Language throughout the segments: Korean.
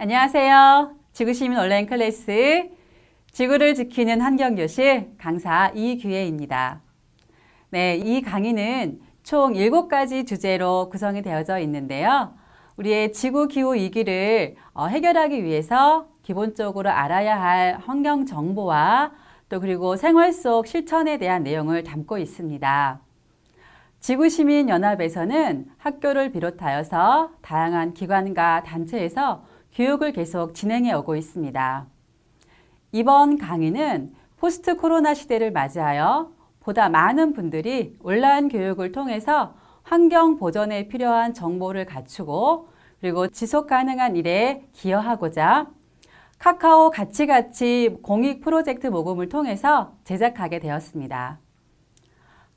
안녕하세요. 지구시민 온라인 클래스 지구를 지키는 환경교실 강사 이규혜입니다. 네, 이 강의는 총 7가지 주제로 구성이 되어져 있는데요. 우리의 지구기후 위기를 해결하기 위해서 기본적으로 알아야 할 환경 정보와 또 그리고 생활 속 실천에 대한 내용을 담고 있습니다. 지구시민연합에서는 학교를 비롯하여서 다양한 기관과 단체에서 교육을 계속 진행해 오고 있습니다. 이번 강의는 포스트 코로나 시대를 맞이하여 보다 많은 분들이 온라인 교육을 통해서 환경 보전에 필요한 정보를 갖추고 그리고 지속 가능한 일에 기여하고자 카카오 가치같이 공익 프로젝트 모금을 통해서 제작하게 되었습니다.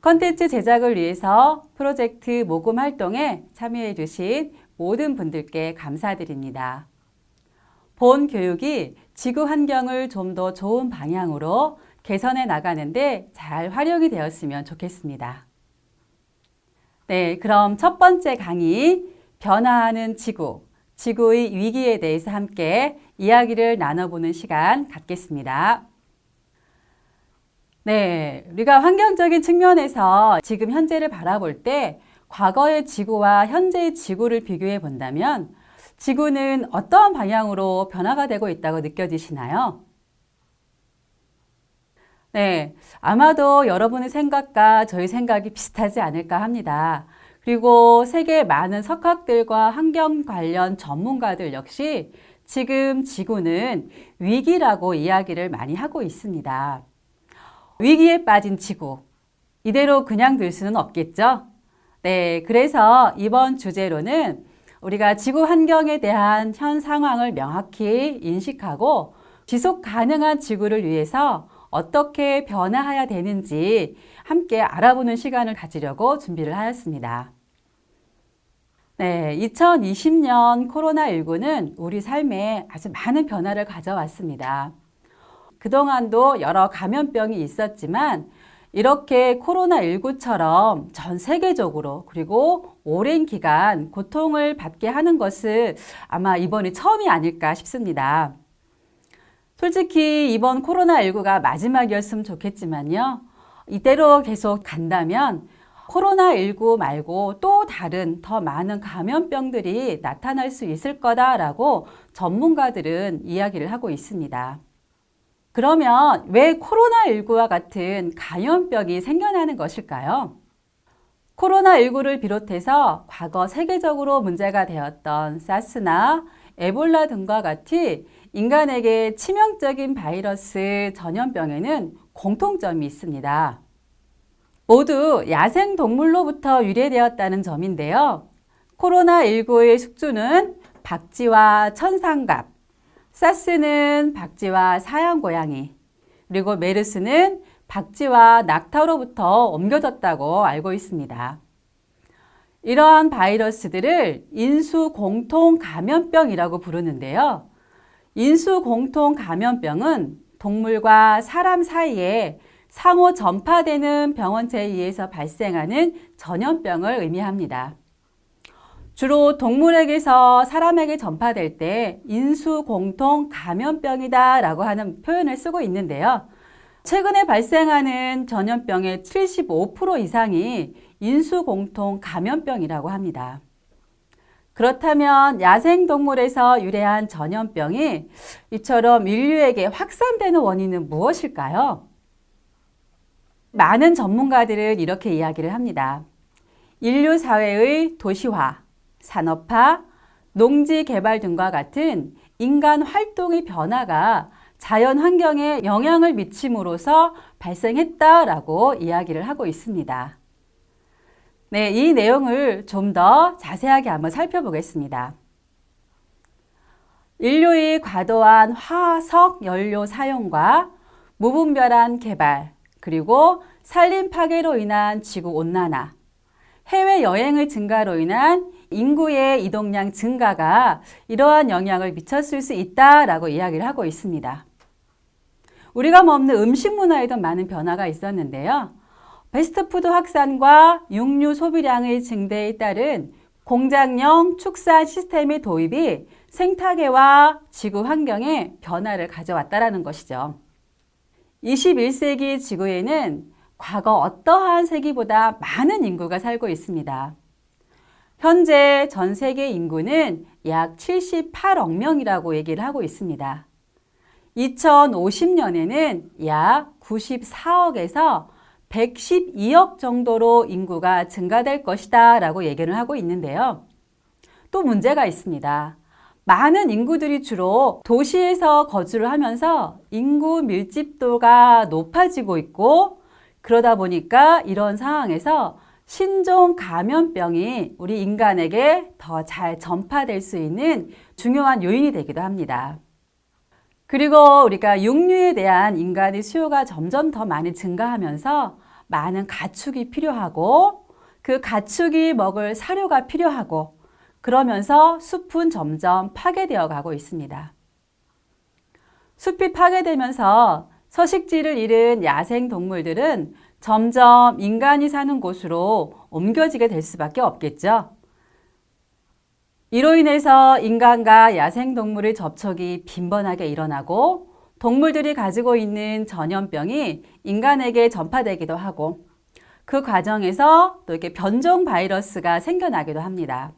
컨텐츠 제작을 위해서 프로젝트 모금 활동에 참여해 주신 모든 분들께 감사드립니다. 본 교육이 지구 환경을 좀 더 좋은 방향으로 개선해 나가는데 잘 활용이 되었으면 좋겠습니다. 네, 그럼 첫 번째 강의, 변화하는 지구, 지구의 위기에 대해서 함께 이야기를 나눠보는 시간 갖겠습니다. 네, 우리가 환경적인 측면에서 지금 현재를 바라볼 때 과거의 지구와 현재의 지구를 비교해 본다면 지구는 어떠한 방향으로 변화가 되고 있다고 느껴지시나요? 네, 아마도 여러분의 생각과 저희 생각이 비슷하지 않을까 합니다. 그리고 세계 많은 석학들과 환경 관련 전문가들 역시 지금 지구는 위기라고 이야기를 많이 하고 있습니다. 위기에 빠진 지구, 이대로 그냥 둘 수는 없겠죠? 네, 그래서 이번 주제로는 우리가 지구 환경에 대한 현 상황을 명확히 인식하고 지속 가능한 지구를 위해서 어떻게 변화해야 되는지 함께 알아보는 시간을 가지려고 준비를 하였습니다. 네, 2020년 코로나19는 우리 삶에 아주 많은 변화를 가져왔습니다. 그동안도 여러 감염병이 있었지만 이렇게 코로나19처럼 전 세계적으로 그리고 오랜 기간 고통을 받게 하는 것은 아마 이번이 처음이 아닐까 싶습니다. 솔직히 이번 코로나19가 마지막이었으면 좋겠지만요. 이대로 계속 간다면 코로나19 말고 또 다른 더 많은 감염병들이 나타날 수 있을 거다라고 전문가들은 이야기를 하고 있습니다. 그러면 왜 코로나19와 같은 감염병이 생겨나는 것일까요? 코로나19를 비롯해서 과거 세계적으로 문제가 되었던 사스나 에볼라 등과 같이 인간에게 치명적인 바이러스 전염병에는 공통점이 있습니다. 모두 야생동물로부터 유래되었다는 점인데요. 코로나19의 숙주는 박쥐와 천상갑, 사스는 박쥐와 사양고양이, 그리고 메르스는 박쥐와 낙타로부터 옮겨졌다고 알고 있습니다. 이러한 바이러스들을 인수공통감염병이라고 부르는데요. 인수공통감염병은 동물과 사람 사이에 상호 전파되는 병원체에 의해서 발생하는 전염병을 의미합니다. 주로 동물에게서 사람에게 전파될 때 인수공통감염병이다 라고 하는 표현을 쓰고 있는데요. 최근에 발생하는 전염병의 75% 이상이 인수공통감염병이라고 합니다. 그렇다면 야생동물에서 유래한 전염병이 이처럼 인류에게 확산되는 원인은 무엇일까요? 많은 전문가들은 이렇게 이야기를 합니다. 인류 사회의 도시화, 산업화, 농지 개발 등과 같은 인간 활동의 변화가 자연 환경에 영향을 미침으로써 발생했다라고 이야기를 하고 있습니다. 네, 이 내용을 좀 더 자세하게 한번 살펴보겠습니다. 인류의 과도한 화석 연료 사용과 무분별한 개발, 그리고 산림 파괴로 인한 지구 온난화, 해외여행의 증가로 인한 인구의 이동량 증가가 이러한 영향을 미쳤을 수 있다라고 이야기를 하고 있습니다. 우리가 먹는 음식 문화에도 많은 변화가 있었는데요. 패스트푸드 확산과 육류 소비량의 증대에 따른 공장형 축산 시스템의 도입이 생태계와 지구 환경에 변화를 가져왔다는 것이죠. 21세기 지구에는 과거 어떠한 세기보다 많은 인구가 살고 있습니다. 현재 전 세계 인구는 약 78억 명이라고 얘기를 하고 있습니다. 2050년에는 약 94억에서 112억 정도로 인구가 증가될 것이다 라고 얘기를 하고 있는데요. 또 문제가 있습니다. 많은 인구들이 주로 도시에서 거주를 하면서 인구 밀집도가 높아지고 있고, 그러다 보니까 이런 상황에서 신종 감염병이 우리 인간에게 더 잘 전파될 수 있는 중요한 요인이 되기도 합니다. 그리고 우리가 육류에 대한 인간의 수요가 점점 더 많이 증가하면서 많은 가축이 필요하고, 그 가축이 먹을 사료가 필요하고, 그러면서 숲은 점점 파괴되어 가고 있습니다. 숲이 파괴되면서 서식지를 잃은 야생 동물들은 점점 인간이 사는 곳으로 옮겨지게 될 수밖에 없겠죠. 이로 인해서 인간과 야생동물의 접촉이 빈번하게 일어나고 동물들이 가지고 있는 전염병이 인간에게 전파되기도 하고, 그 과정에서 또 이렇게 변종 바이러스가 생겨나기도 합니다.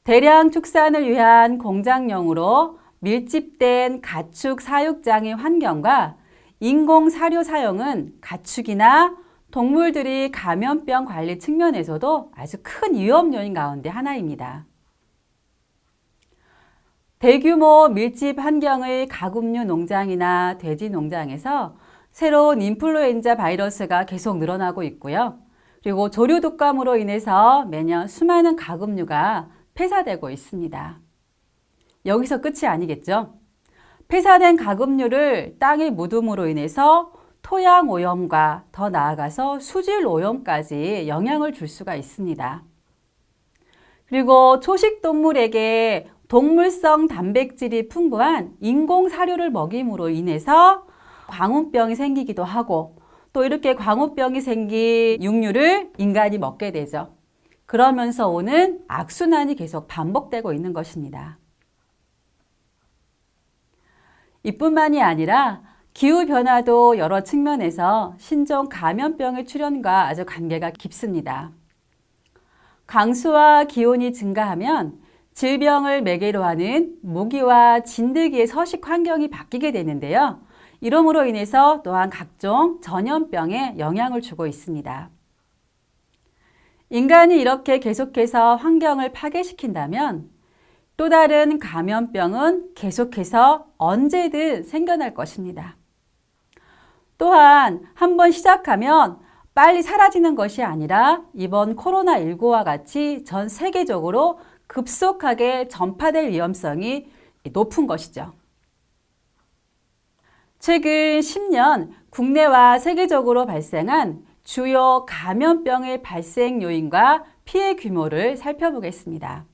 대량 축산을 위한 공장용으로 밀집된 가축 사육장의 환경과 인공 사료 사용은 가축이나 동물들이 감염병 관리 측면에서도 아주 큰 위험 요인 가운데 하나입니다. 대규모 밀집 환경의 가금류 농장이나 돼지 농장에서 새로운 인플루엔자 바이러스가 계속 늘어나고 있고요. 그리고 조류 독감으로 인해서 매년 수많은 가금류가 폐사되고 있습니다. 여기서 끝이 아니겠죠? 폐사된 가금류를 땅에 묻음으로 인해서 토양 오염과 더 나아가서 수질 오염까지 영향을 줄 수가 있습니다. 그리고 초식 동물에게 동물성 단백질이 풍부한 인공 사료를 먹임으로 인해서 광우병이 생기기도 하고, 또 이렇게 광우병이 생긴 육류를 인간이 먹게 되죠. 그러면서 오는 악순환이 계속 반복되고 있는 것입니다. 이뿐만이 아니라 기후변화도 여러 측면에서 신종 감염병의 출현과 아주 관계가 깊습니다. 강수와 기온이 증가하면 질병을 매개로 하는 모기와 진드기의 서식 환경이 바뀌게 되는데요. 이러므로 인해서 또한 각종 전염병에 영향을 주고 있습니다. 인간이 이렇게 계속해서 환경을 파괴시킨다면 또 다른 감염병은 계속해서 언제든 생겨날 것입니다. 또한 한번 시작하면 빨리 사라지는 것이 아니라 이번 코로나19와 같이 전 세계적으로 급속하게 전파될 위험성이 높은 것이죠. 최근 10년 국내와 세계적으로 발생한 주요 감염병의 발생 요인과 피해 규모를 살펴보겠습니다.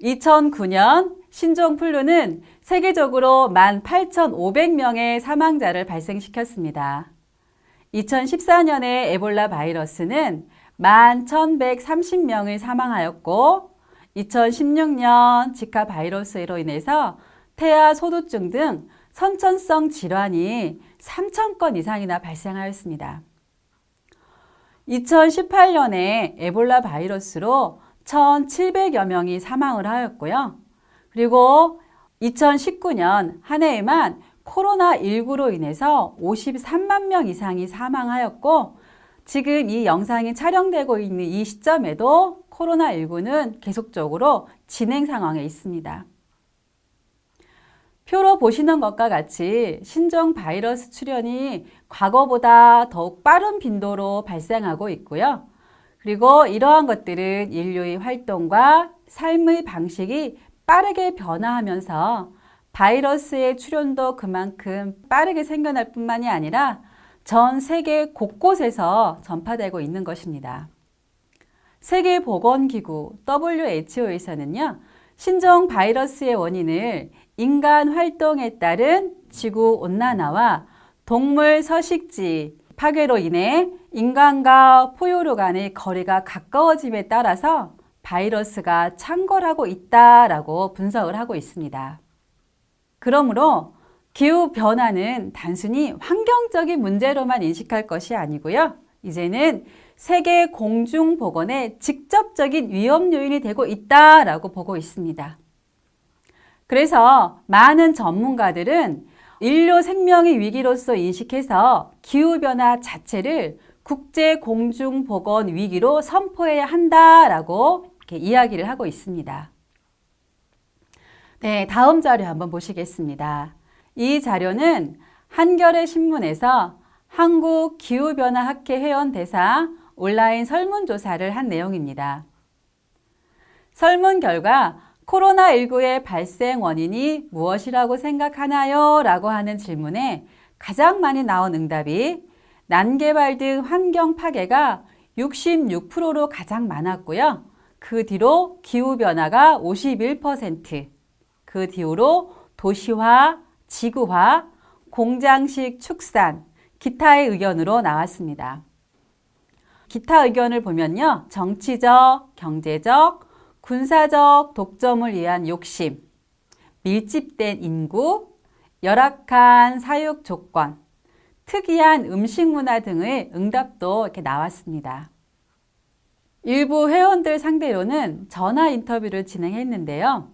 2009년 신종플루는 세계적으로 18,500명의 사망자를 발생시켰습니다. 2014년에 에볼라 바이러스는 11,130명이 사망하였고, 2016년 지카 바이러스로 인해서 태아 소두증 등 선천성 질환이 3,000건 이상이나 발생하였습니다. 2018년에 에볼라 바이러스로 1,700여 명이 사망을 하였고요. 그리고 2019년 한 해에만 코로나19로 인해서 53만 명 이상이 사망하였고, 지금 이 영상이 촬영되고 있는 이 시점에도 코로나19는 계속적으로 진행 상황에 있습니다. 표로 보시는 것과 같이 신종 바이러스 출현이 과거보다 더욱 빠른 빈도로 발생하고 있고요. 그리고 이러한 것들은 인류의 활동과 삶의 방식이 빠르게 변화하면서 바이러스의 출현도 그만큼 빠르게 생겨날 뿐만이 아니라 전 세계 곳곳에서 전파되고 있는 것입니다. 세계보건기구 WHO에서는요, 신종 바이러스의 원인을 인간 활동에 따른 지구 온난화와 동물 서식지 파괴로 인해 인간과 포유류 간의 거리가 가까워짐에 따라서 바이러스가 창궐하고 있다라고 분석을 하고 있습니다. 그러므로 기후변화는 단순히 환경적인 문제로만 인식할 것이 아니고요. 이제는 세계 공중보건의 직접적인 위험 요인이 되고 있다라고 보고 있습니다. 그래서 많은 전문가들은 인류 생명의 위기로서 인식해서 기후변화 자체를 국제 공중보건 위기로 선포해야 한다라고 이렇게 이야기를 하고 있습니다. 네, 다음 자료 한번 보시겠습니다. 이 자료는 한겨레 신문에서 한국기후변화학회 회원 대상 온라인 설문조사를 한 내용입니다. 설문 결과 코로나19의 발생 원인이 무엇이라고 생각하나요? 라고 하는 질문에 가장 많이 나온 응답이 난개발 등 환경 파괴가 66%로 가장 많았고요. 그 뒤로 기후변화가 51%, 그 뒤로 도시화, 지구화, 공장식 축산, 기타의 의견으로 나왔습니다. 기타 의견을 보면요. 정치적, 경제적, 군사적 독점을 위한 욕심, 밀집된 인구, 열악한 사육 조건, 특이한 음식 문화 등의 응답도 이렇게 나왔습니다. 일부 회원들 상대로는 전화 인터뷰를 진행했는데요.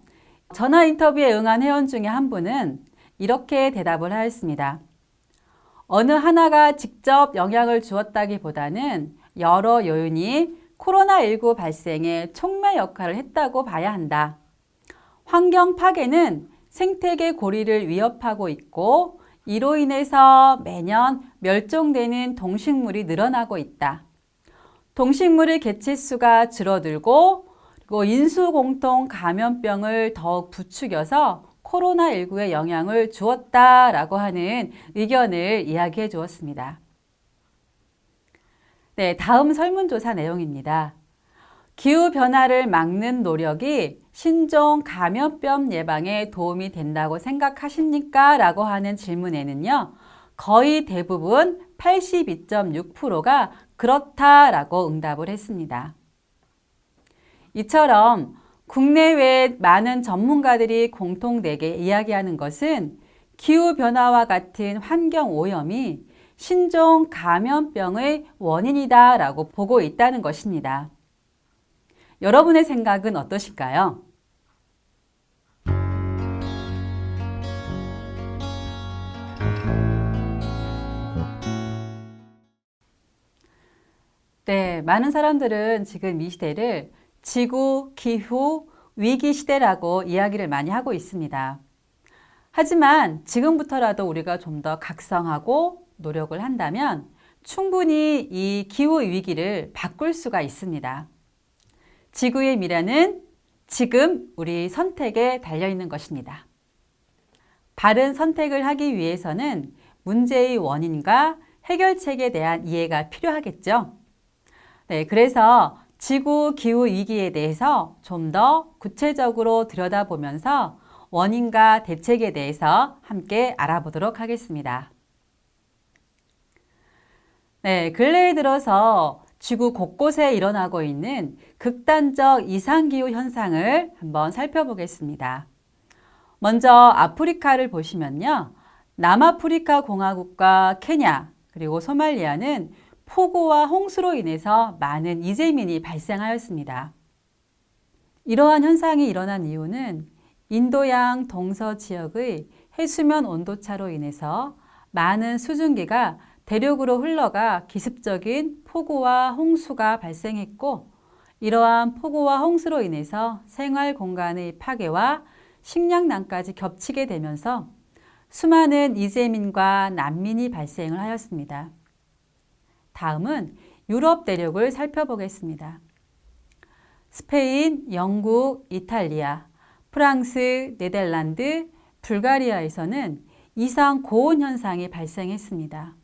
전화 인터뷰에 응한 회원 중에 한 분은 이렇게 대답을 하였습니다. 어느 하나가 직접 영향을 주었다기보다는 여러 요인이 코로나19 발생에 촉매 역할을 했다고 봐야 한다. 환경 파괴는 생태계 고리를 위협하고 있고 이로 인해서 매년 멸종되는 동식물이 늘어나고 있다. 동식물의 개체수가 줄어들고 그리고 인수공통 감염병을 더욱 부추겨서 코로나19에 영향을 주었다라고 하는 의견을 이야기해 주었습니다. 네, 다음 설문조사 내용입니다. 기후변화를 막는 노력이 신종 감염병 예방에 도움이 된다고 생각하십니까? 라고 하는 질문에는요. 거의 대부분 82.6%가 그렇다라고 응답을 했습니다. 이처럼 국내외 많은 전문가들이 공통되게 이야기하는 것은 기후변화와 같은 환경오염이 신종 감염병의 원인이다라고 보고 있다는 것입니다. 여러분의 생각은 어떠실까요? 네, 많은 사람들은 지금 이 시대를 지구, 기후, 위기 시대라고 이야기를 많이 하고 있습니다. 하지만 지금부터라도 우리가 좀 더 각성하고 노력을 한다면 충분히 이 기후 위기를 바꿀 수가 있습니다. 지구의 미래는 지금 우리 선택에 달려있는 것입니다. 바른 선택을 하기 위해서는 문제의 원인과 해결책에 대한 이해가 필요하겠죠. 네, 그래서 지구 기후 위기에 대해서 좀 더 구체적으로 들여다보면서 원인과 대책에 대해서 함께 알아보도록 하겠습니다. 네, 근래에 들어서 지구 곳곳에 일어나고 있는 극단적 이상기후 현상을 한번 살펴보겠습니다. 먼저 아프리카를 보시면요. 남아프리카 공화국과 케냐 그리고 소말리아는 폭우와 홍수로 인해서 많은 이재민이 발생하였습니다. 이러한 현상이 일어난 이유는 인도양 동서 지역의 해수면 온도차로 인해서 많은 수증기가 대륙으로 흘러가 기습적인 폭우와 홍수가 발생했고 이러한 폭우와 홍수로 인해서 생활 공간의 파괴와 식량난까지 겹치게 되면서 수많은 이재민과 난민이 발생을 하였습니다. 다음은 유럽 대륙을 살펴보겠습니다. 스페인, 영국, 이탈리아, 프랑스, 네덜란드, 불가리아에서는 이상 고온 현상이 발생했습니다.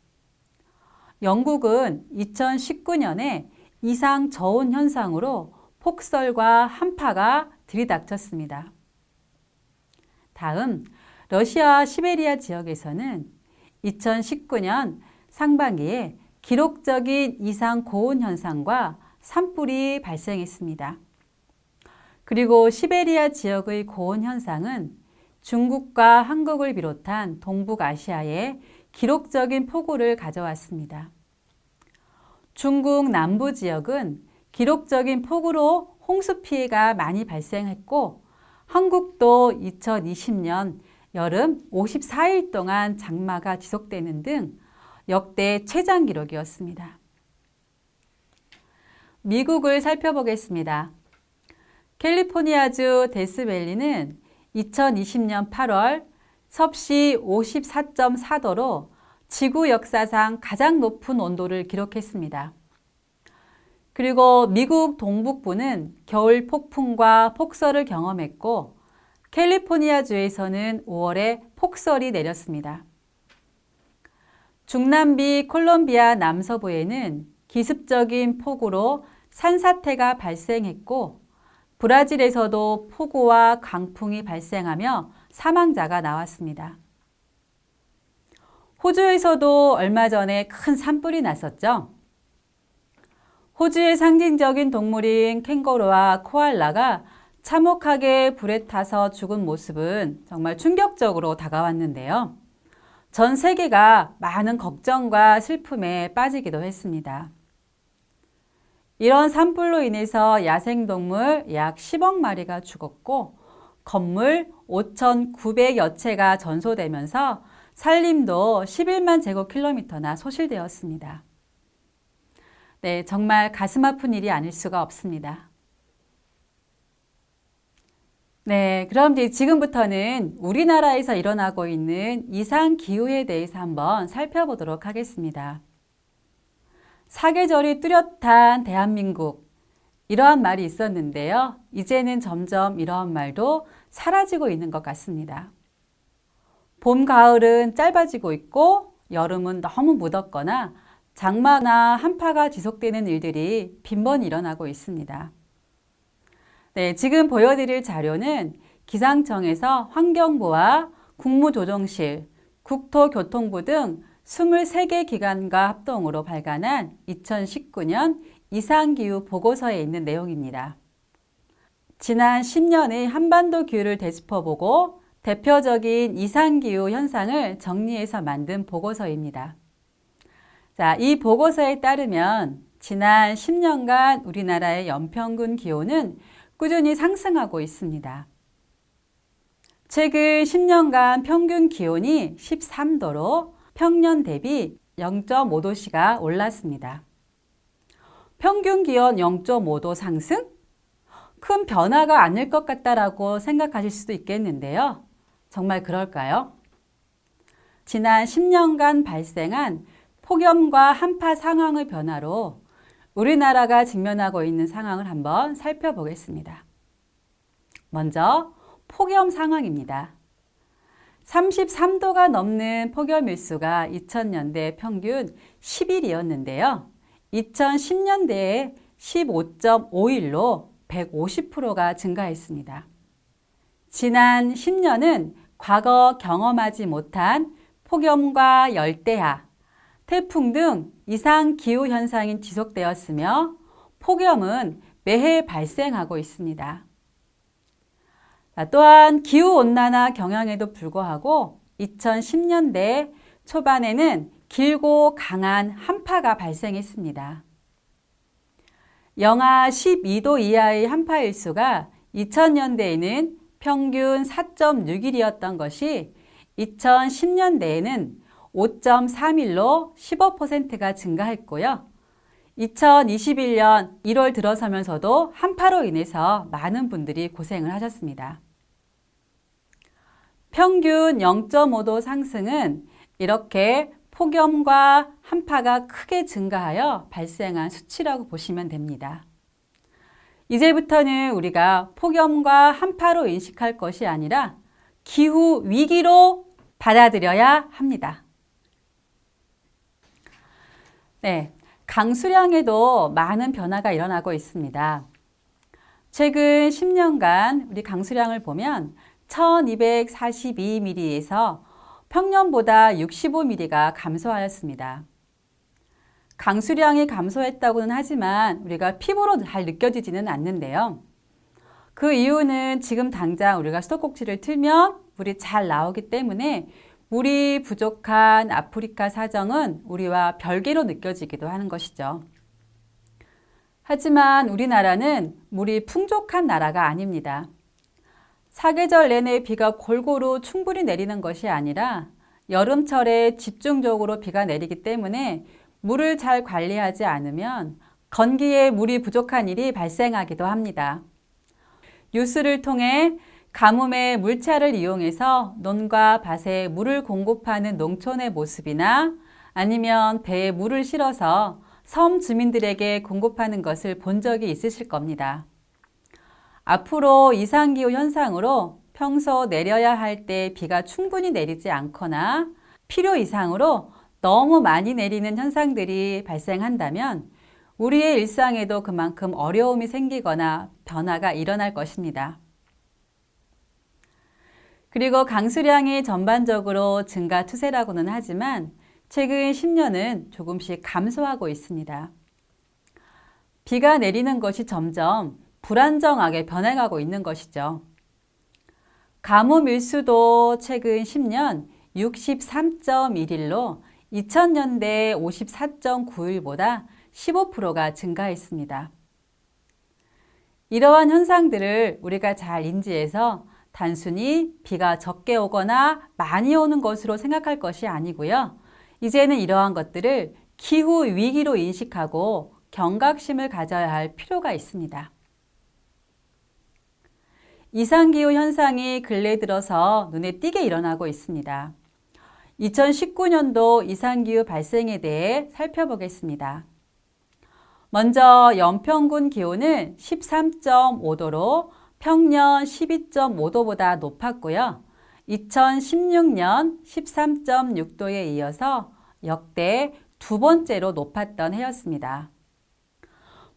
영국은 2019년에 이상 저온 현상으로 폭설과 한파가 들이닥쳤습니다. 다음 러시아 시베리아 지역에서는 2019년 상반기에 기록적인 이상 고온 현상과 산불이 발생했습니다. 그리고 시베리아 지역의 고온 현상은 중국과 한국을 비롯한 동북아시아에 기록적인 폭우를 가져왔습니다. 중국 남부 지역은 기록적인 폭우로 홍수 피해가 많이 발생했고, 한국도 2020년 여름 54일 동안 장마가 지속되는 등 역대 최장 기록이었습니다. 미국을 살펴보겠습니다. 캘리포니아주 데스밸리는 2020년 8월 섭씨 54.4도로 지구 역사상 가장 높은 온도를 기록했습니다. 그리고 미국 동북부는 겨울 폭풍과 폭설을 경험했고, 캘리포니아주에서는 5월에 폭설이 내렸습니다. 중남미 콜롬비아 남서부에는 기습적인 폭우로 산사태가 발생했고, 브라질에서도 폭우와 강풍이 발생하며 사망자가 나왔습니다. 호주에서도 얼마 전에 큰 산불이 났었죠. 호주의 상징적인 동물인 캥거루와 코알라가 참혹하게 불에 타서 죽은 모습은 정말 충격적으로 다가왔는데요. 전 세계가 많은 걱정과 슬픔에 빠지기도 했습니다. 이런 산불로 인해서 야생동물 약 10억 마리가 죽었고, 건물 5,900여 채가 전소되면서 산림도 11만 제곱킬로미터나 소실되었습니다. 네, 정말 가슴 아픈 일이 아닐 수가 없습니다. 네, 그럼 이제 지금부터는 우리나라에서 일어나고 있는 이상기후에 대해서 한번 살펴보도록 하겠습니다. 사계절이 뚜렷한 대한민국, 이러한 말이 있었는데요. 이제는 점점 이러한 말도 사라지고 있는 것 같습니다. 봄, 가을은 짧아지고 있고, 여름은 너무 무덥거나 장마나 한파가 지속되는 일들이 빈번히 일어나고 있습니다. 네, 지금 보여드릴 자료는 기상청에서 환경부와 국무조정실, 국토교통부 등 23개 기관과 합동으로 발간한 2019년 이상기후 보고서에 있는 내용입니다. 지난 10년의 한반도 기후를 되짚어보고 대표적인 이상기후 현상을 정리해서 만든 보고서입니다. 자, 이 보고서에 따르면 지난 10년간 우리나라의 연평균 기온은 꾸준히 상승하고 있습니다. 최근 10년간 평균 기온이 13도로 평년 대비 0.5도씨가 올랐습니다. 평균 기온 0.5도 상승? 큰 변화가 아닐 것 같다라고 생각하실 수도 있겠는데요. 정말 그럴까요? 지난 10년간 발생한 폭염과 한파 상황의 변화로 우리나라가 직면하고 있는 상황을 한번 살펴보겠습니다. 먼저 폭염 상황입니다. 33도가 넘는 폭염 일수가 2000년대 평균 10일이었는데요. 2010년대에 15.5일로 150%가 증가했습니다. 지난 10년은 과거 경험하지 못한 폭염과 열대야, 태풍 등 이상 기후 현상이 지속되었으며 폭염은 매해 발생하고 있습니다. 또한 기후온난화 경향에도 불구하고 2010년대 초반에는 길고 강한 한파가 발생했습니다. 영하 12도 이하의 한파 일수가 2000년대에는 평균 4.6일이었던 것이 2010년대에는 5.3일로 15%가 증가했고요. 2021년 1월 들어서면서도 한파로 인해서 많은 분들이 고생을 하셨습니다. 평균 0.5도 상승은 이렇게 폭염과 한파가 크게 증가하여 발생한 수치라고 보시면 됩니다. 이제부터는 우리가 폭염과 한파로 인식할 것이 아니라 기후 위기로 받아들여야 합니다. 네, 강수량에도 많은 변화가 일어나고 있습니다. 최근 10년간 우리 강수량을 보면 1242mm에서 평년보다 65mm가 감소하였습니다. 강수량이 감소했다고는 하지만 우리가 피부로 잘 느껴지지는 않는데요. 그 이유는 지금 당장 우리가 수도꼭지를 틀면 물이 잘 나오기 때문에 물이 부족한 아프리카 사정은 우리와 별개로 느껴지기도 하는 것이죠. 하지만 우리나라는 물이 풍족한 나라가 아닙니다. 사계절 내내 비가 골고루 충분히 내리는 것이 아니라 여름철에 집중적으로 비가 내리기 때문에 물을 잘 관리하지 않으면 건기에 물이 부족한 일이 발생하기도 합니다. 뉴스를 통해 가뭄의 물차를 이용해서 논과 밭에 물을 공급하는 농촌의 모습이나 아니면 배에 물을 실어서 섬 주민들에게 공급하는 것을 본 적이 있으실 겁니다. 앞으로 이상기후 현상으로 평소 내려야 할 때 비가 충분히 내리지 않거나 필요 이상으로 너무 많이 내리는 현상들이 발생한다면 우리의 일상에도 그만큼 어려움이 생기거나 변화가 일어날 것입니다. 그리고 강수량이 전반적으로 증가 추세라고는 하지만 최근 10년은 조금씩 감소하고 있습니다. 비가 내리는 것이 점점 불안정하게 변해가고 있는 것이죠. 가뭄 일수도 최근 10년 63.1일로 2000년대 54.9일보다 15%가 증가했습니다. 이러한 현상들을 우리가 잘 인지해서 단순히 비가 적게 오거나 많이 오는 것으로 생각할 것이 아니고요. 이제는 이러한 것들을 기후 위기로 인식하고 경각심을 가져야 할 필요가 있습니다. 이상기후 현상이 근래 들어서 눈에 띄게 일어나고 있습니다. 2019년도 이상기후 발생에 대해 살펴보겠습니다. 먼저 연평균 기온은 13.5도로 평년 12.5도보다 높았고요. 2016년 13.6도에 이어서 역대 두 번째로 높았던 해였습니다.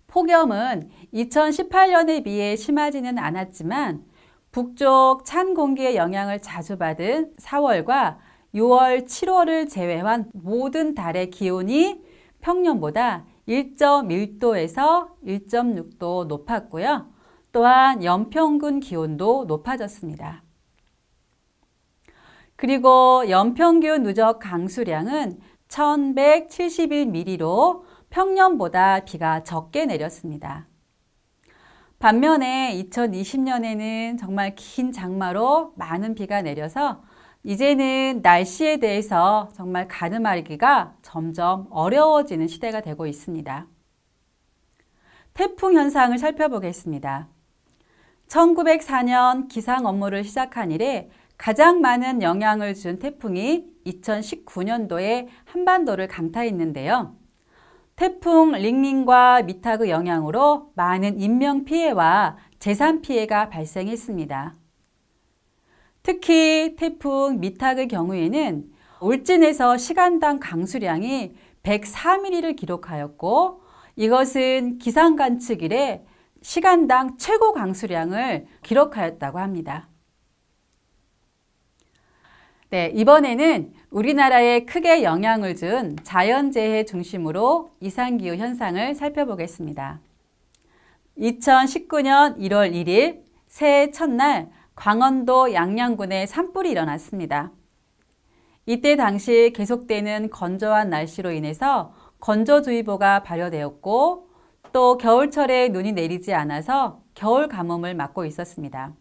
폭염은 2018년에 비해 심하지는 않았지만 북쪽 찬 공기의 영향을 자주 받은 4월과 6월, 7월을 제외한 모든 달의 기온이 평년보다 1.1도에서 1.6도 높았고요. 또한 연평균 기온도 높아졌습니다. 그리고 연평균 누적 강수량은 1171mm로 평년보다 비가 적게 내렸습니다. 반면에 2020년에는 정말 긴 장마로 많은 비가 내려서 이제는 날씨에 대해서 정말 가늠하기가 점점 어려워지는 시대가 되고 있습니다. 태풍 현상을 살펴보겠습니다. 1904년 기상 업무를 시작한 이래 가장 많은 영향을 준 태풍이 2019년도에 한반도를 강타했는데요. 태풍 링링과 미탁의 영향으로 많은 인명피해와 재산피해가 발생했습니다. 특히 태풍 미탁의 경우에는 울진에서 시간당 강수량이 104mm를 기록하였고 이것은 기상관측 이래 시간당 최고 강수량을 기록하였다고 합니다. 네, 이번에는 우리나라에 크게 영향을 준 자연재해 중심으로 이상기후 현상을 살펴보겠습니다. 2019년 1월 1일 새해 첫날 강원도 양양군에 산불이 일어났습니다. 이때 당시 계속되는 건조한 날씨로 인해서 건조주의보가 발효되었고 또 겨울철에 눈이 내리지 않아서 겨울 가뭄을 맞고 있었습니다.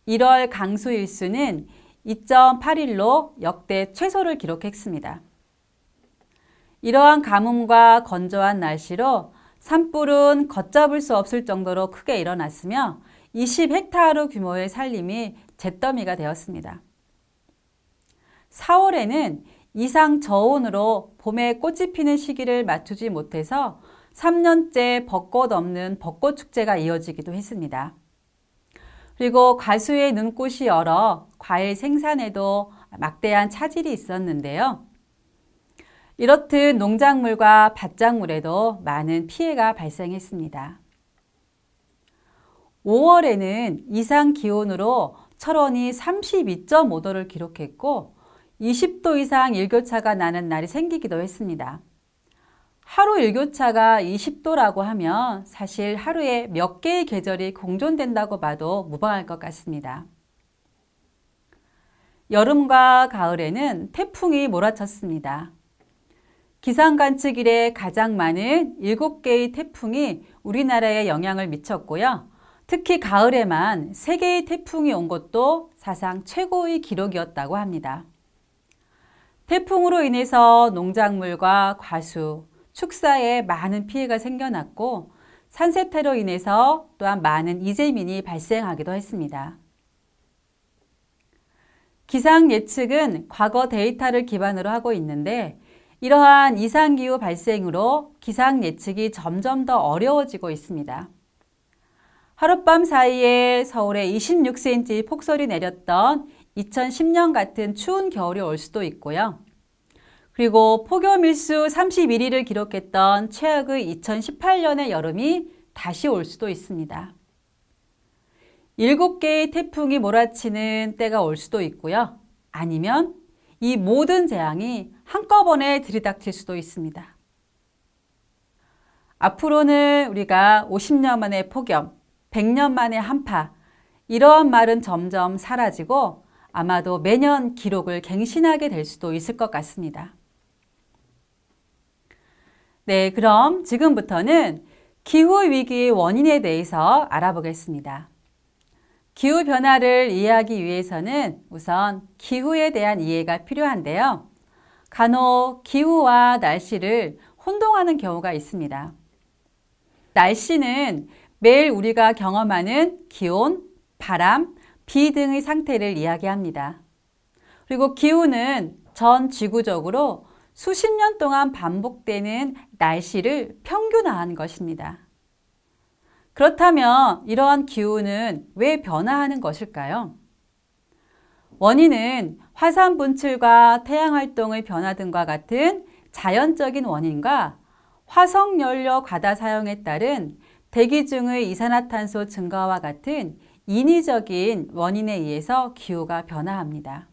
1월 강수일수는 2.8일로 역대 최소를 기록했습니다. 이러한 가뭄과 건조한 날씨로 산불은 걷잡을 수 없을 정도로 크게 일어났으며 20헥타르 규모의 산림이 잿더미가 되었습니다. 4월에는 이상 저온으로 봄에 꽃이 피는 시기를 맞추지 못해서 3년째 벚꽃 없는 벚꽃축제가 이어지기도 했습니다. 그리고 과수의 눈꽃이 얼어 과일 생산에도 막대한 차질이 있었는데요. 이렇듯 농작물과 밭작물에도 많은 피해가 발생했습니다. 5월에는 이상 기온으로 철원이 32.5도를 기록했고 20도 이상 일교차가 나는 날이 생기기도 했습니다. 하루 일교차가 20도라고 하면 사실 하루에 몇 개의 계절이 공존된다고 봐도 무방할 것 같습니다. 여름과 가을에는 태풍이 몰아쳤습니다. 기상 관측 이래 가장 많은 7개의 태풍이 우리나라에 영향을 미쳤고요. 특히 가을에만 3개의 태풍이 온 것도 사상 최고의 기록이었다고 합니다. 태풍으로 인해서 농작물과 과수, 축사에 많은 피해가 생겨났고 산세태로 인해서 또한 많은 이재민이 발생하기도 했습니다. 기상 예측은 과거 데이터를 기반으로 하고 있는데 이러한 이상기후 발생으로 기상 예측이 점점 더 어려워지고 있습니다. 하룻밤 사이에 서울에 26cm 폭설이 내렸던 2010년 같은 추운 겨울이 올 수도 있고요. 그리고 폭염일수 31일을 기록했던 최악의 2018년의 여름이 다시 올 수도 있습니다. 7개의 태풍이 몰아치는 때가 올 수도 있고요. 아니면 이 모든 재앙이 한꺼번에 들이닥칠 수도 있습니다. 앞으로는 우리가 50년 만의 폭염, 100년 만의 한파, 이러한 말은 점점 사라지고 아마도 매년 기록을 갱신하게 될 수도 있을 것 같습니다. 네, 그럼 지금부터는 기후위기의 원인에 대해서 알아보겠습니다. 기후변화를 이해하기 위해서는 우선 기후에 대한 이해가 필요한데요. 간혹 기후와 날씨를 혼동하는 경우가 있습니다. 날씨는 매일 우리가 경험하는 기온, 바람, 비 등의 상태를 이야기합니다. 그리고 기후는 전 지구적으로 수십 년 동안 반복되는 날씨를 평균화한 것입니다. 그렇다면 이러한 기후는 왜 변화하는 것일까요? 원인은 화산 분출과 태양 활동의 변화 등과 같은 자연적인 원인과 화석연료 과다 사용에 따른 대기 중의 이산화탄소 증가와 같은 인위적인 원인에 의해서 기후가 변화합니다.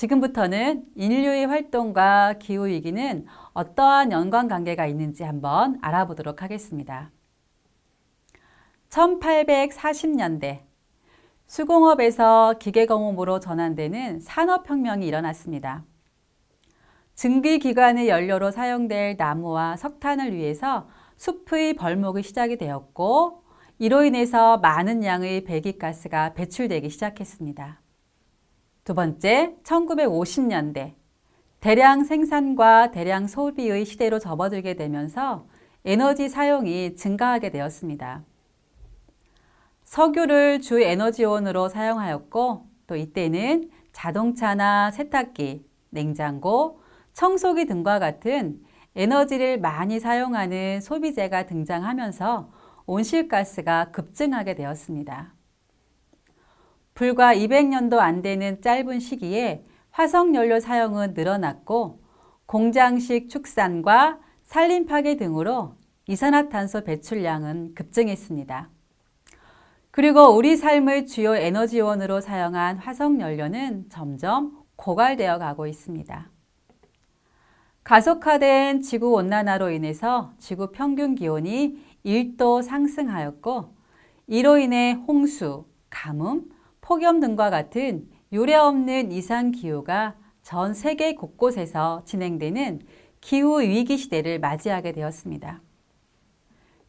지금부터는 인류의 활동과 기후위기는 어떠한 연관관계가 있는지 한번 알아보도록 하겠습니다. 1840년대 수공업에서 기계공업으로 전환되는 산업혁명이 일어났습니다. 증기기관의 연료로 사용될 나무와 석탄을 위해서 숲의 벌목이 시작이 되었고 이로 인해서 많은 양의 배기가스가 배출되기 시작했습니다. 두 번째, 1950년대 대량 생산과 대량 소비의 시대로 접어들게 되면서 에너지 사용이 증가하게 되었습니다. 석유를 주 에너지원으로 사용하였고 또 이때는 자동차나 세탁기, 냉장고, 청소기 등과 같은 에너지를 많이 사용하는 소비재가 등장하면서 온실가스가 급증하게 되었습니다. 불과 200년도 안 되는 짧은 시기에 화석연료 사용은 늘어났고 공장식 축산과 산림 파괴 등으로 이산화탄소 배출량은 급증했습니다. 그리고 우리 삶의 주요 에너지원으로 사용한 화석연료는 점점 고갈되어 가고 있습니다. 가속화된 지구온난화로 인해서 지구 평균 기온이 1도 상승하였고 이로 인해 홍수, 가뭄, 폭염 등과 같은 유례없는 이상기후가 전 세계 곳곳에서 진행되는 기후위기 시대를 맞이하게 되었습니다.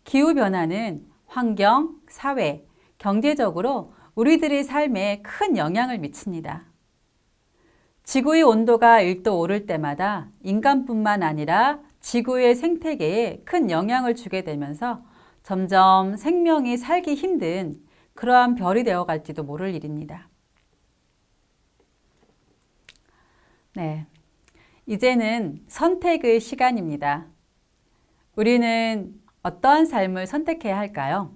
기후변화는 환경, 사회, 경제적으로 우리들의 삶에 큰 영향을 미칩니다. 지구의 온도가 1도 오를 때마다 인간뿐만 아니라 지구의 생태계에 큰 영향을 주게 되면서 점점 생명이 살기 힘든 그러한 별이 되어갈지도 모를 일입니다. 네, 이제는 선택의 시간입니다. 우리는 어떠한 삶을 선택해야 할까요?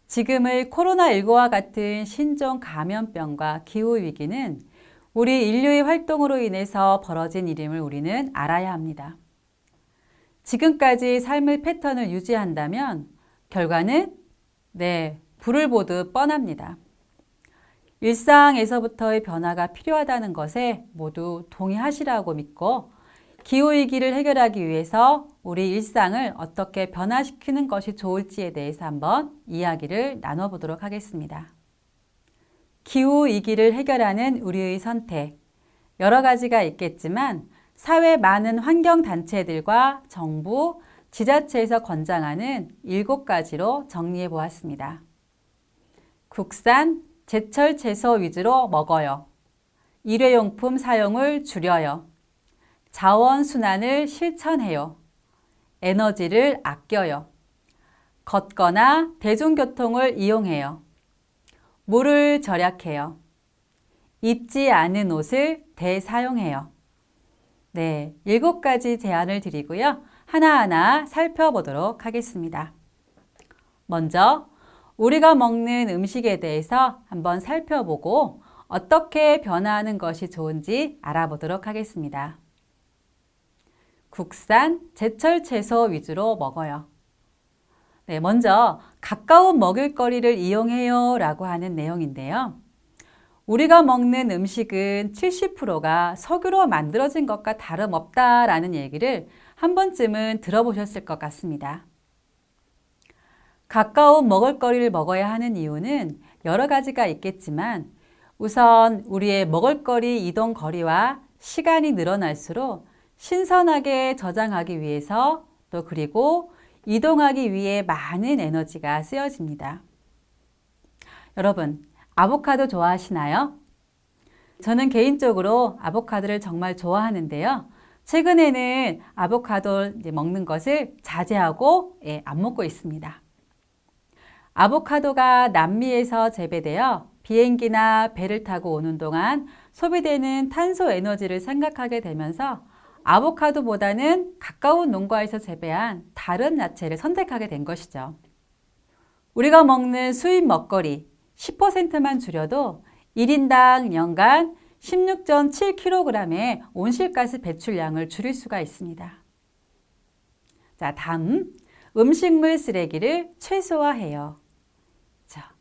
지금의 코로나19와 같은 신종 감염병과 기후위기는 우리 인류의 활동으로 인해서 벌어진 일임을 우리는 알아야 합니다. 지금까지 삶의 패턴을 유지한다면 결과는 불을 보듯 뻔합니다. 일상에서부터의 변화가 필요하다는 것에 모두 동의하시라고 믿고 기후위기를 해결하기 위해서 우리 일상을 어떻게 변화시키는 것이 좋을지에 대해서 한번 이야기를 나눠보도록 하겠습니다. 기후위기를 해결하는 우리의 선택, 여러 가지가 있겠지만 사회 많은 환경단체들과 정부, 지자체에서 권장하는 7가지로 정리해 보았습니다. 국산, 제철 채소 위주로 먹어요. 일회용품 사용을 줄여요. 자원순환을 실천해요. 에너지를 아껴요. 걷거나 대중교통을 이용해요. 물을 절약해요. 입지 않은 옷을 대사용해요. 7가지 제안을 드리고요. 하나하나 살펴보도록 하겠습니다. 먼저 우리가 먹는 음식에 대해서 한번 살펴보고 어떻게 변화하는 것이 좋은지 알아보도록 하겠습니다. 국산, 제철 채소 위주로 먹어요. 먼저 가까운 먹을거리를 이용해요 라고 하는 내용인데요. 우리가 먹는 음식은 70%가 석유로 만들어진 것과 다름없다라는 얘기를 한 번쯤은 들어보셨을 것 같습니다. 가까운 먹을거리를 먹어야 하는 이유는 여러 가지가 있겠지만 우선 우리의 먹을거리 이동 거리와 시간이 늘어날수록 신선하게 저장하기 위해서 또 그리고 이동하기 위해 많은 에너지가 쓰여집니다. 여러분, 아보카도 좋아하시나요? 저는 개인적으로 아보카도를 정말 좋아하는데요. 최근에는 아보카도 먹는 것을 자제하고 안 먹고 있습니다. 아보카도가 남미에서 재배되어 비행기나 배를 타고 오는 동안 소비되는 탄소 에너지를 생각하게 되면서 아보카도보다는 가까운 농가에서 재배한 다른 야채를 선택하게 된 것이죠. 우리가 먹는 수입 먹거리 10%만 줄여도 1인당 연간 16.7kg의 온실가스 배출량을 줄일 수가 있습니다. 자, 다음 음식물 쓰레기를 최소화해요. 자,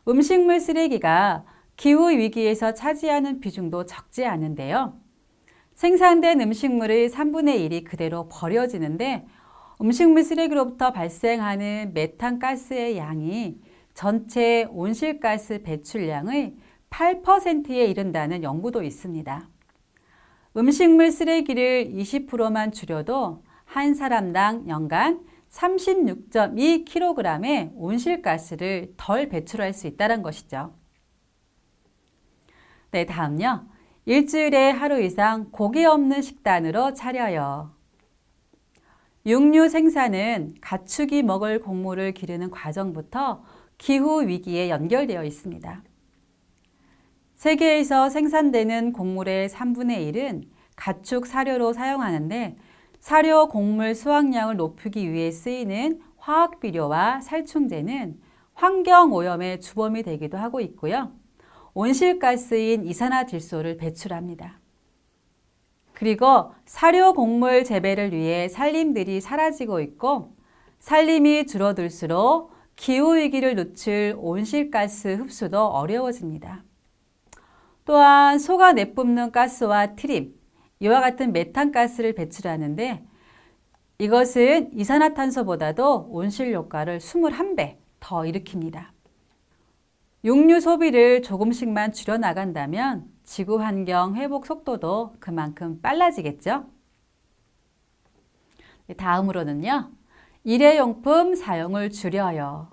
음식물 쓰레기가 기후위기에서 차지하는 비중도 적지 않은데요. 생산된 음식물의 3분의 1이 그대로 버려지는데 음식물 쓰레기로부터 발생하는 메탄가스의 양이 전체 온실가스 배출량의 8%에 이른다는 연구도 있습니다. 음식물 쓰레기를 20%만 줄여도 한 사람당 연간 36.2kg의 온실가스를 덜 배출할 수 있다는 것이죠. 다음요. 일주일에 하루 이상 고기 없는 식단으로 차려요. 육류 생산은 가축이 먹을 곡물을 기르는 과정부터 기후위기에 연결되어 있습니다. 세계에서 생산되는 곡물의 3분의 1은 가축 사료로 사용하는데 사료 곡물 수확량을 높이기 위해 쓰이는 화학비료와 살충제는 환경오염의 주범이 되기도 하고 있고요. 온실가스인 이산화질소를 배출합니다. 그리고 사료 곡물 재배를 위해 산림들이 사라지고 있고 산림이 줄어들수록 기후위기를 늦출 온실가스 흡수도 어려워집니다. 또한 소가 내뿜는 가스와 트림, 이와 같은 메탄가스를 배출하는데 이것은 이산화탄소보다도 온실 효과를 21배 더 일으킵니다. 육류 소비를 조금씩만 줄여나간다면 지구 환경 회복 속도도 그만큼 빨라지겠죠? 다음으로는요. 일회용품 사용을 줄여요.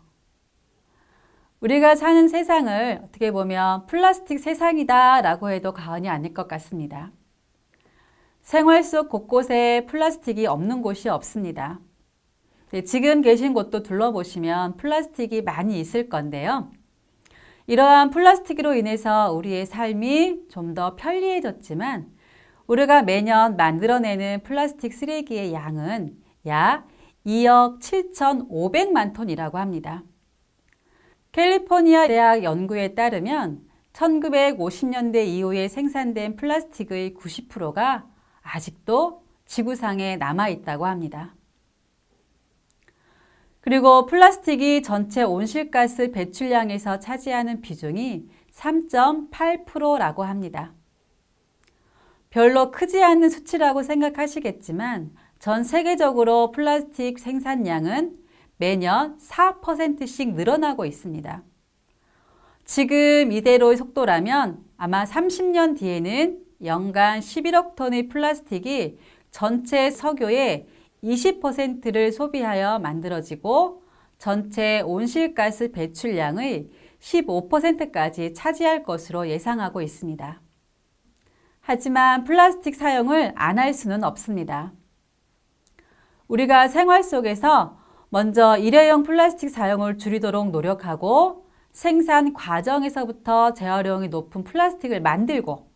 우리가 사는 세상을 어떻게 보면 플라스틱 세상이다 라고 해도 과언이 아닐 것 같습니다. 생활 속 곳곳에 플라스틱이 없는 곳이 없습니다. 지금 계신 곳도 둘러보시면 플라스틱이 많이 있을 건데요. 이러한 플라스틱으로 인해서 우리의 삶이 좀 더 편리해졌지만 우리가 매년 만들어내는 플라스틱 쓰레기의 양은 약 2억 7,500만 톤이라고 합니다. 캘리포니아 대학 연구에 따르면 1950년대 이후에 생산된 플라스틱의 90%가 아직도 지구상에 남아 있다고 합니다. 그리고 플라스틱이 전체 온실가스 배출량에서 차지하는 비중이 3.8%라고 합니다. 별로 크지 않은 수치라고 생각하시겠지만 전 세계적으로 플라스틱 생산량은 매년 4%씩 늘어나고 있습니다. 지금 이대로의 속도라면 아마 30년 뒤에는 연간 11억 톤의 플라스틱이 전체 석유의 20%를 소비하여 만들어지고 전체 온실가스 배출량의 15%까지 차지할 것으로 예상하고 있습니다. 하지만 플라스틱 사용을 안 할 수는 없습니다. 우리가 생활 속에서 먼저 일회용 플라스틱 사용을 줄이도록 노력하고 생산 과정에서부터 재활용이 높은 플라스틱을 만들고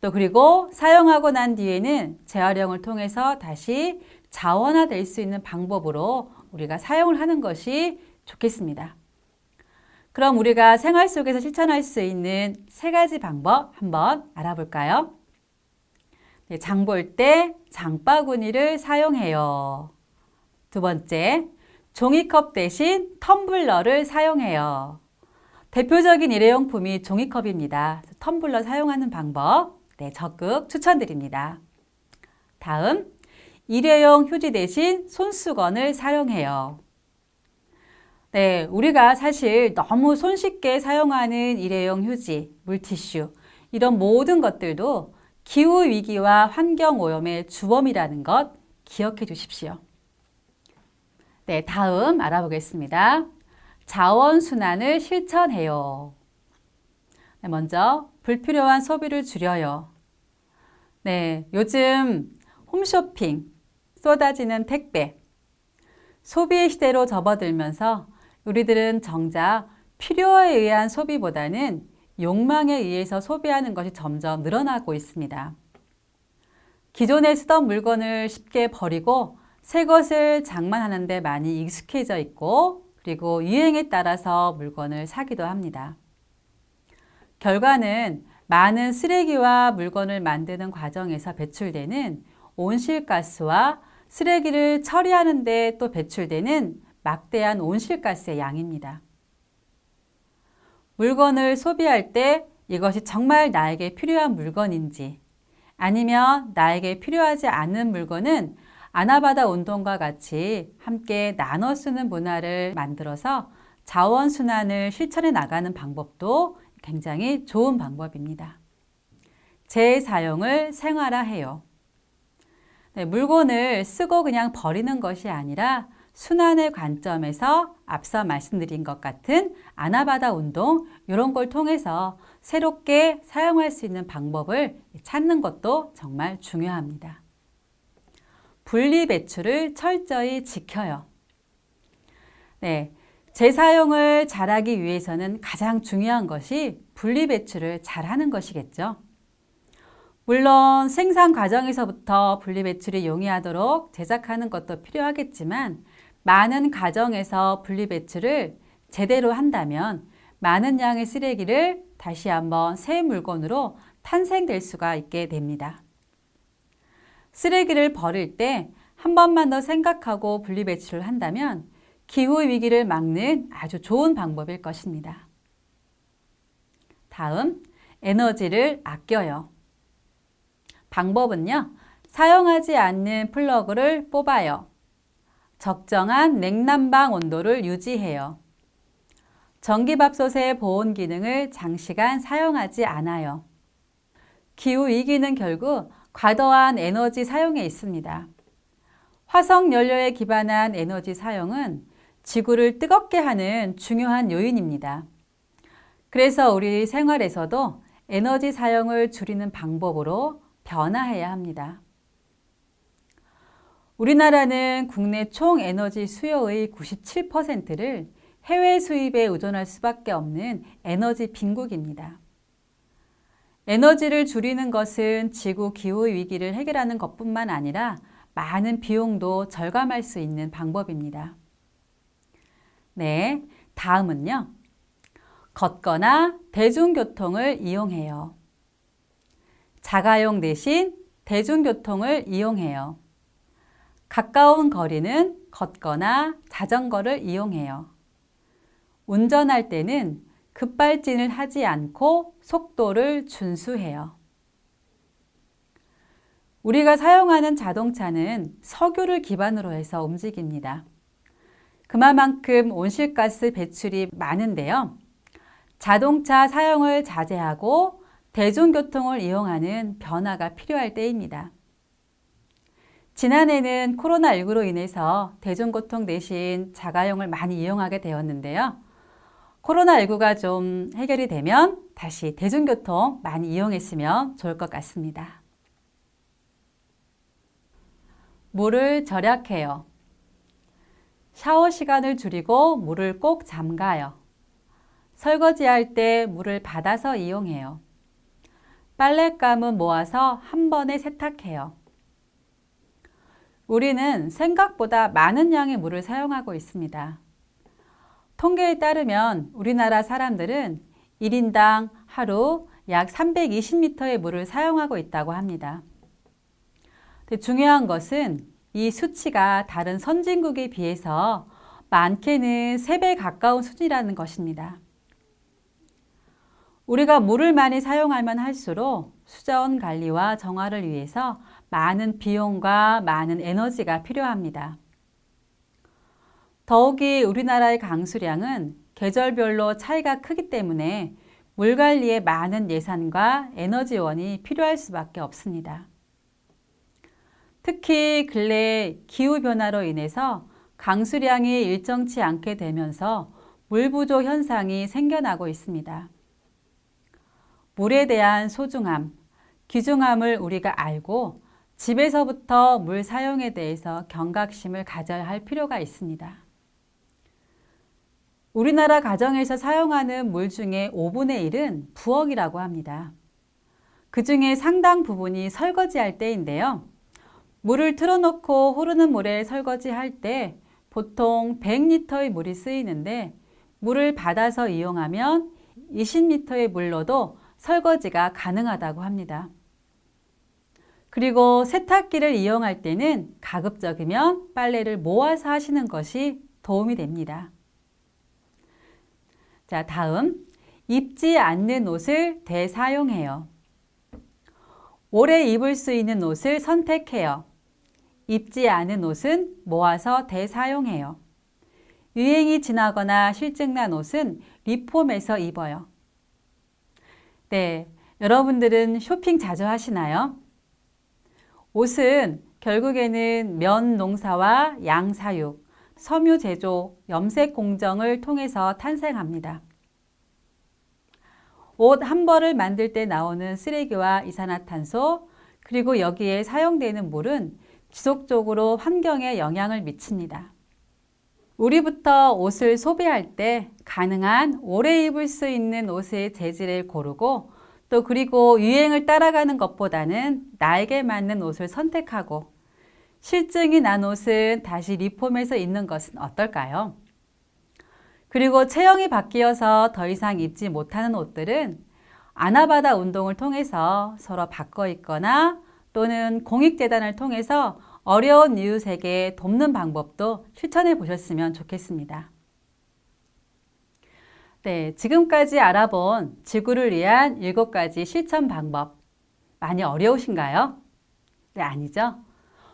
또 그리고 사용하고 난 뒤에는 재활용을 통해서 다시 자원화될 수 있는 방법으로 우리가 사용을 하는 것이 좋겠습니다. 그럼 우리가 생활 속에서 실천할 수 있는 3가지 방법 한번 알아볼까요? 네, 장볼 때 장바구니를 사용해요. 2번째, 종이컵 대신 텀블러를 사용해요. 대표적인 일회용품이 종이컵입니다. 텀블러 사용하는 방법 적극 추천드립니다. 다음, 일회용 휴지 대신 손수건을 사용해요. 네, 우리가 사실 너무 손쉽게 사용하는 일회용 휴지, 물티슈 이런 모든 것들도 기후위기와 환경오염의 주범이라는 것 기억해 주십시오. 네, 다음 알아보겠습니다. 자원순환을 실천해요. 네, 먼저 불필요한 소비를 줄여요. 네, 요즘 홈쇼핑, 쏟아지는 택배, 소비의 시대로 접어들면서 우리들은 정작 필요에 의한 소비보다는 욕망에 의해서 소비하는 것이 점점 늘어나고 있습니다. 기존에 쓰던 물건을 쉽게 버리고 새 것을 장만하는 데 많이 익숙해져 있고 그리고 유행에 따라서 물건을 사기도 합니다. 결과는 많은 쓰레기와 물건을 만드는 과정에서 배출되는 온실가스와 쓰레기를 처리하는 데 또 배출되는 막대한 온실가스의 양입니다. 물건을 소비할 때 이것이 정말 나에게 필요한 물건인지 아니면 나에게 필요하지 않는 물건은 아나바다 운동과 같이 함께 나눠 쓰는 문화를 만들어서 자원순환을 실천해 나가는 방법도 굉장히 좋은 방법입니다. 재사용을 생활화해요. 네, 물건을 쓰고 그냥 버리는 것이 아니라 순환의 관점에서 앞서 말씀드린 것 같은 아나바다 운동 이런 걸 통해서 새롭게 사용할 수 있는 방법을 찾는 것도 정말 중요합니다. 분리배출을 철저히 지켜요. 네, 재사용을 잘하기 위해서는 가장 중요한 것이 분리배출을 잘하는 것이겠죠. 물론 생산 과정에서부터 분리배출이 용이하도록 제작하는 것도 필요하겠지만 많은 가정에서 분리배출을 제대로 한다면 많은 양의 쓰레기를 다시 한번 새 물건으로 탄생될 수가 있게 됩니다. 쓰레기를 버릴 때 한 번만 더 생각하고 분리배출을 한다면 기후위기를 막는 아주 좋은 방법일 것입니다. 다음, 에너지를 아껴요. 방법은요, 사용하지 않는 플러그를 뽑아요. 적정한 냉난방 온도를 유지해요. 전기밥솥의 보온 기능을 장시간 사용하지 않아요. 기후위기는 결국 과도한 에너지 사용에 있습니다. 화석연료에 기반한 에너지 사용은 지구를 뜨겁게 하는 중요한 요인입니다. 그래서 우리 생활에서도 에너지 사용을 줄이는 방법으로 변화해야 합니다. 우리나라는 국내 총 에너지 수요의 97%를 해외 수입에 의존할 수밖에 없는 에너지 빈국입니다. 에너지를 줄이는 것은 지구 기후 위기를 해결하는 것뿐만 아니라 많은 비용도 절감할 수 있는 방법입니다. 네, 다음은요. 걷거나 대중교통을 이용해요. 자가용 대신 대중교통을 이용해요. 가까운 거리는 걷거나 자전거를 이용해요. 운전할 때는 급발진을 하지 않고 속도를 준수해요. 우리가 사용하는 자동차는 석유를 기반으로 해서 움직입니다. 그만큼 온실가스 배출이 많은데요. 자동차 사용을 자제하고 대중교통을 이용하는 변화가 필요할 때입니다. 지난해는 코로나19로 인해서 대중교통 대신 자가용을 많이 이용하게 되었는데요. 코로나19가 좀 해결이 되면 다시 대중교통 많이 이용했으면 좋을 것 같습니다. 물을 절약해요. 샤워 시간을 줄이고 물을 꼭 잠가요. 설거지할 때 물을 받아서 이용해요. 빨랫감은 모아서 한 번에 세탁해요. 우리는 생각보다 많은 양의 물을 사용하고 있습니다. 통계에 따르면 우리나라 사람들은 1인당 하루 약 320리터의 물을 사용하고 있다고 합니다. 중요한 것은 이 수치가 다른 선진국에 비해서 많게는 3배 가까운 수준이라는 것입니다. 우리가 물을 많이 사용하면 할수록 수자원 관리와 정화를 위해서 많은 비용과 많은 에너지가 필요합니다. 더욱이 우리나라의 강수량은 계절별로 차이가 크기 때문에 물 관리에 많은 예산과 에너지원이 필요할 수밖에 없습니다. 특히 근래 기후변화로 인해서 강수량이 일정치 않게 되면서 물 부족 현상이 생겨나고 있습니다. 물에 대한 소중함, 귀중함을 우리가 알고 집에서부터 물 사용에 대해서 경각심을 가져야 할 필요가 있습니다. 우리나라 가정에서 사용하는 물 중에 5분의 1은 부엌이라고 합니다. 그 중에 상당 부분이 설거지할 때인데요. 물을 틀어놓고 흐르는 물에 설거지할 때 보통 100리터의 물이 쓰이는데 물을 받아서 이용하면 20리터의 물로도 설거지가 가능하다고 합니다. 그리고 세탁기를 이용할 때는 가급적이면 빨래를 모아서 하시는 것이 도움이 됩니다. 자, 다음, 입지 않는 옷을 되사용해요. 오래 입을 수 있는 옷을 선택해요. 입지 않은 옷은 모아서 되사용해요. 유행이 지나거나 실증난 옷은 리폼해서 입어요. 네, 여러분들은 쇼핑 자주 하시나요? 옷은 결국에는 면 농사와 양사육, 섬유 제조, 염색 공정을 통해서 탄생합니다. 옷 한 벌을 만들 때 나오는 쓰레기와 이산화탄소, 그리고 여기에 사용되는 물은 지속적으로 환경에 영향을 미칩니다. 우리부터 옷을 소비할 때 가능한 오래 입을 수 있는 옷의 재질을 고르고 또 그리고 유행을 따라가는 것보다는 나에게 맞는 옷을 선택하고 실증이 난 옷은 다시 리폼해서 입는 것은 어떨까요? 그리고 체형이 바뀌어서 더 이상 입지 못하는 옷들은 아나바다 운동을 통해서 서로 바꿔 입거나 또는 공익재단을 통해서 어려운 이웃에게 돕는 방법도 실천해 보셨으면 좋겠습니다. 네, 지금까지 알아본 지구를 위한 7가지 실천 방법. 많이 어려우신가요? 네, 아니죠?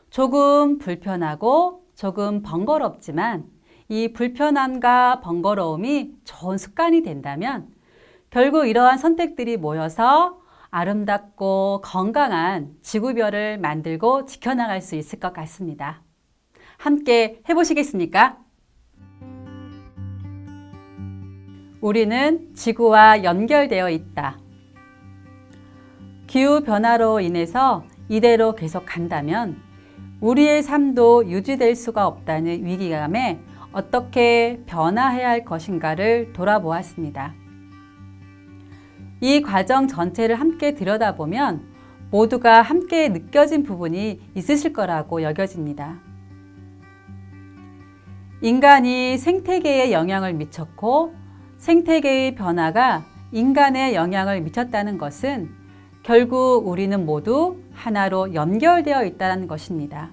조금 불편하고 조금 번거롭지만 이 불편함과 번거로움이 좋은 습관이 된다면 결국 이러한 선택들이 모여서 아름답고 건강한 지구별을 만들고 지켜나갈 수 있을 것 같습니다. 함께 해보시겠습니까? 우리는 지구와 연결되어 있다. 기후변화로 인해서 이대로 계속 간다면 우리의 삶도 유지될 수가 없다는 위기감에 어떻게 변화해야 할 것인가를 돌아보았습니다. 이 과정 전체를 함께 들여다보면 모두가 함께 느껴진 부분이 있으실 거라고 여겨집니다. 인간이 생태계에 영향을 미쳤고 생태계의 변화가 인간에 영향을 미쳤다는 것은 결국 우리는 모두 하나로 연결되어 있다는 것입니다.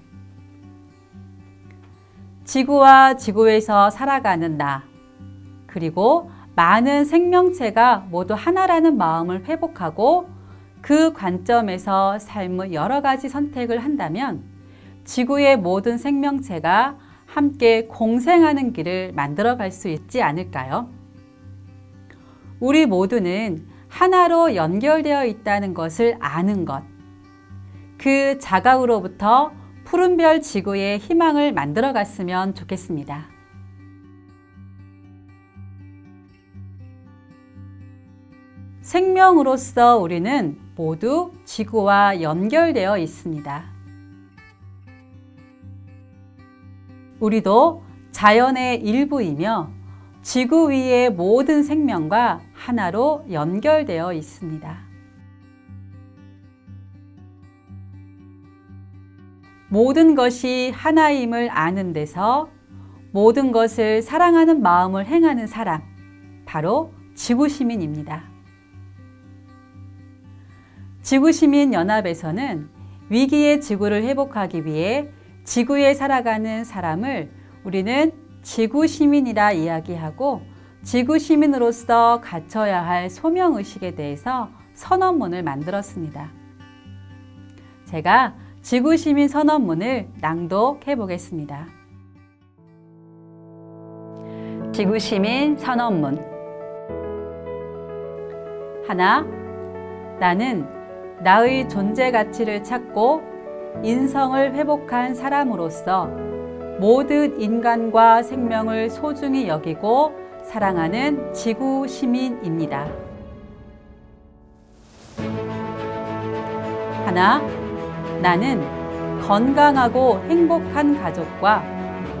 지구와 지구에서 살아가는 나, 그리고 많은 생명체가 모두 하나라는 마음을 회복하고 그 관점에서 삶의 여러 가지 선택을 한다면 지구의 모든 생명체가 함께 공생하는 길을 만들어갈 수 있지 않을까요? 우리 모두는 하나로 연결되어 있다는 것을 아는 것, 그 자각으로부터 푸른별 지구의 희망을 만들어 갔으면 좋겠습니다. 생명으로서 우리는 모두 지구와 연결되어 있습니다. 우리도 자연의 일부이며 지구 위의 모든 생명과 하나로 연결되어 있습니다. 모든 것이 하나임을 아는 데서 모든 것을 사랑하는 마음을 행하는 사람, 바로 지구시민입니다. 지구시민연합에서는 위기의 지구를 회복하기 위해 지구에 살아가는 사람을 우리는 지구시민이라 이야기하고 지구시민으로서 갖춰야 할 소명의식에 대해서 선언문을 만들었습니다. 제가 지구시민 선언문을 낭독해 보겠습니다. 지구시민 선언문. 하나, 나는 나의 존재 가치를 찾고 인성을 회복한 사람으로서 모든 인간과 생명을 소중히 여기고 사랑하는 지구 시민입니다. 하나, 나는 건강하고 행복한 가족과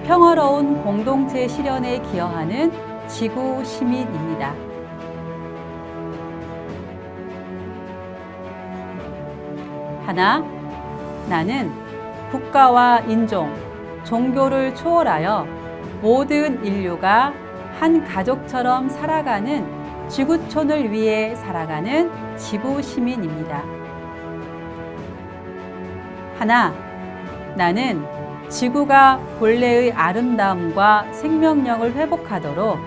평화로운 공동체 실현에 기여하는 지구 시민입니다. 하나, 나는 국가와 인종, 종교를 초월하여 모든 인류가 한 가족처럼 살아가는 지구촌을 위해 살아가는 지구 시민입니다. 하나, 나는 지구가 본래의 아름다움과 생명력을 회복하도록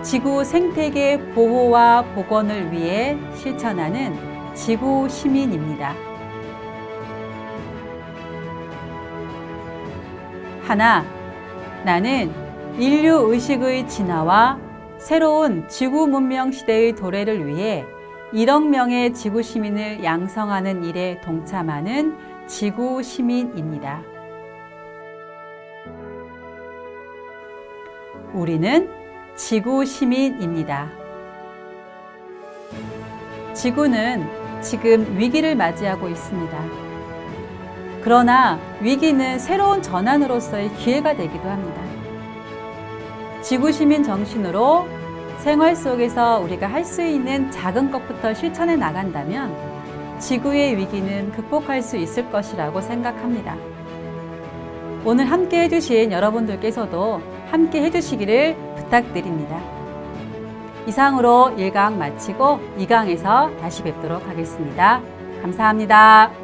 지구 생태계 보호와 복원을 위해 실천하는 지구 시민입니다. 하나, 나는 인류 의식의 진화와 새로운 지구 문명 시대의 도래를 위해 1억 명의 지구 시민을 양성하는 일에 동참하는 지구 시민입니다. 우리는 지구 시민입니다. 지구는 지금 위기를 맞이하고 있습니다. 그러나 위기는 새로운 전환으로서의 기회가 되기도 합니다. 지구시민 정신으로 생활 속에서 우리가 할 수 있는 작은 것부터 실천해 나간다면 지구의 위기는 극복할 수 있을 것이라고 생각합니다. 오늘 함께 해주신 여러분들께서도 함께 해주시기를 부탁드립니다. 이상으로 1강 마치고 2강에서 다시 뵙도록 하겠습니다. 감사합니다.